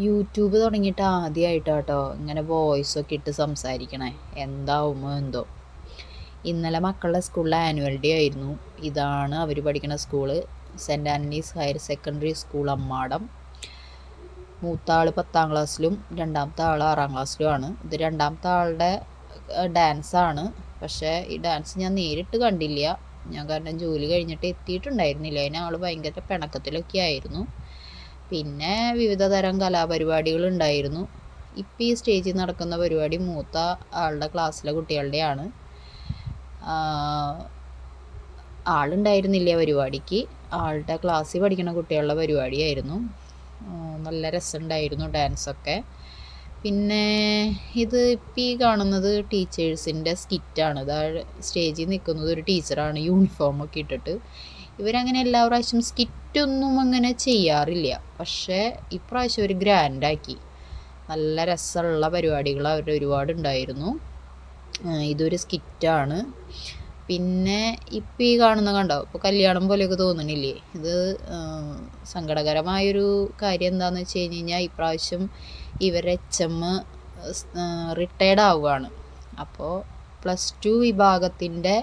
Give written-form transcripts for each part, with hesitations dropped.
YouTube തുടങ്ങിയിട്ട് ആദ്യമായിട്ടാട്ടോ ഇങ്ങനെ വോയിസൊക്കെ ഇട്ട് സംസാരിക്കണേ. എന്താവുമോ എന്തോ. ഇന്നലെ മക്കളുടെ സ്കൂളിലെ ആനുവൽ ഡേ ആയിരുന്നു. ഇതാണ് അവർ പഠിക്കുന്ന school, cent Antony's higher secondary school Ammadam. മൂത്ത ആൾ 10ാം ക്ലാസ്സിലും രണ്ടാമത്തെ ആൾ 6ാം ക്ലാസ്സിലുമാണ്. ഇത് രണ്ടാമത്തെ ആളുടെ ഡാൻസാണ്. പക്ഷേ ഈ ഡാൻസ് ഞാൻ നേരിട്ട് കണ്ടില്ല. ഞാൻ കാരണം ജോലി കഴിഞ്ഞിട്ട് എത്തിയിട്ടുണ്ടായിരുന്നില്ല. അതിന് ആൾ ഭയങ്കര പിണക്കത്തിലൊക്കെ ആയിരുന്നു. പിന്നെ വിവിധ തരം കലാപരിപാടികൾ ഉണ്ടായിരുന്നു. ഇപ്പം ഈ സ്റ്റേജിൽ നടക്കുന്ന പരിപാടി മൂത്ത ആളുടെ ക്ലാസ്സിലെ കുട്ടികളുടെയാണ്. ആളുണ്ടായിരുന്നില്ല പരിപാടിക്ക്. ആളുടെ ക്ലാസ്സിൽ പഠിക്കുന്ന കുട്ടികളുടെ പരിപാടിയായിരുന്നു. നല്ല രസമുണ്ടായിരുന്നു ഡാൻസൊക്കെ. പിന്നെ ഇത് ഇപ്പം ഈ കാണുന്നത് ടീച്ചേഴ്സിൻ്റെ സ്കിറ്റാണ്. സ്റ്റേജിൽ നിൽക്കുന്നത് ഒരു ടീച്ചറാണ്, യൂണിഫോമൊക്കെ ഇട്ടിട്ട്. ഇവരങ്ങനെ എല്ലാ പ്രാവശ്യം സ്കിറ്റൊന്നും അങ്ങനെ ചെയ്യാറില്ല. പക്ഷേ ഇപ്രാവശ്യം ഒരു ഗ്രാൻഡാക്കി. നല്ല രസമുള്ള പരിപാടികൾ അവരുടെ ഒരുപാടുണ്ടായിരുന്നു. ഇതൊരു സ്കിറ്റാണ്. പിന്നെ ഇപ്പം ഈ കണ്ടോ, ഇപ്പോൾ കല്യാണം പോലെയൊക്കെ തോന്നണില്ലേ? ഇത് സങ്കടകരമായൊരു കാര്യം എന്താണെന്ന് വെച്ച് കഴിഞ്ഞാൽ ഇപ്രാവശ്യം ഇവരുടെ HM റിട്ടയർഡ് ആവുകയാണ്. അപ്പോൾ +2 വിഭാഗത്തിൻ്റെ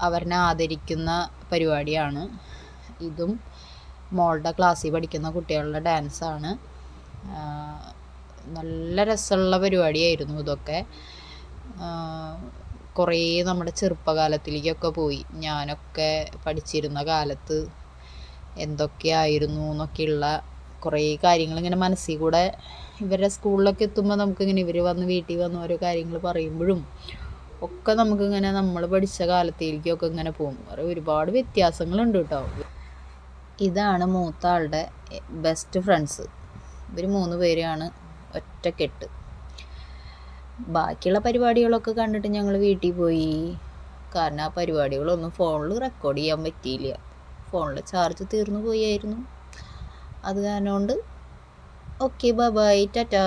അവരെ ആദരിക്കുന്ന പരിപാടിയാണ്. ഇതും മോളുടെ ക്ലാസ്സിൽ പഠിക്കുന്ന കുട്ടികളുടെ ഡാൻസാണ്. നല്ല രസമുള്ള പരിപാടിയായിരുന്നു ഇതൊക്കെ. കുറേ നമ്മുടെ ചെറുപ്പകാലത്തിലേക്കൊക്കെ പോയി. ഞാനൊക്കെ പഠിച്ചിരുന്ന കാലത്ത് എന്തൊക്കെയായിരുന്നു എന്നൊക്കെയുള്ള കുറേ കാര്യങ്ങളിങ്ങനെ മനസ്സിൽ കൂടെ ഇവരുടെ സ്കൂളിലൊക്കെ എത്തുമ്പോൾ നമുക്കിങ്ങനെ ഇവർ വന്ന് വീട്ടിൽ വന്ന് ഓരോ കാര്യങ്ങൾ പറയുമ്പോഴും ഒക്കെ നമുക്കിങ്ങനെ നമ്മൾ പഠിച്ച കാലത്തേക്കൊക്കെ ഇങ്ങനെ പോകും. ഒരുപാട് വ്യത്യാസങ്ങളുണ്ട് കേട്ടോ. ഇതാണ് മൂത്ത ആളുടെ ബെസ്റ്റ് ഫ്രണ്ട്സ്. ഇവർ 3 പേരാണ് ഒറ്റക്കെട്ട്. ബാക്കിയുള്ള പരിപാടികളൊക്കെ കണ്ടിട്ട് ഞങ്ങൾ വീട്ടിൽ പോയി. കാരണം ആ പരിപാടികളൊന്നും ഫോണിൽ റെക്കോർഡ് ചെയ്യാൻ പറ്റിയില്ല. ഫോണിൽ ചാർജ് തീർന്നു പോയായിരുന്നു. അത് കാരണം കൊണ്ട് ഓക്കെ, ബൈ ബൈ, ടാറ്റാ.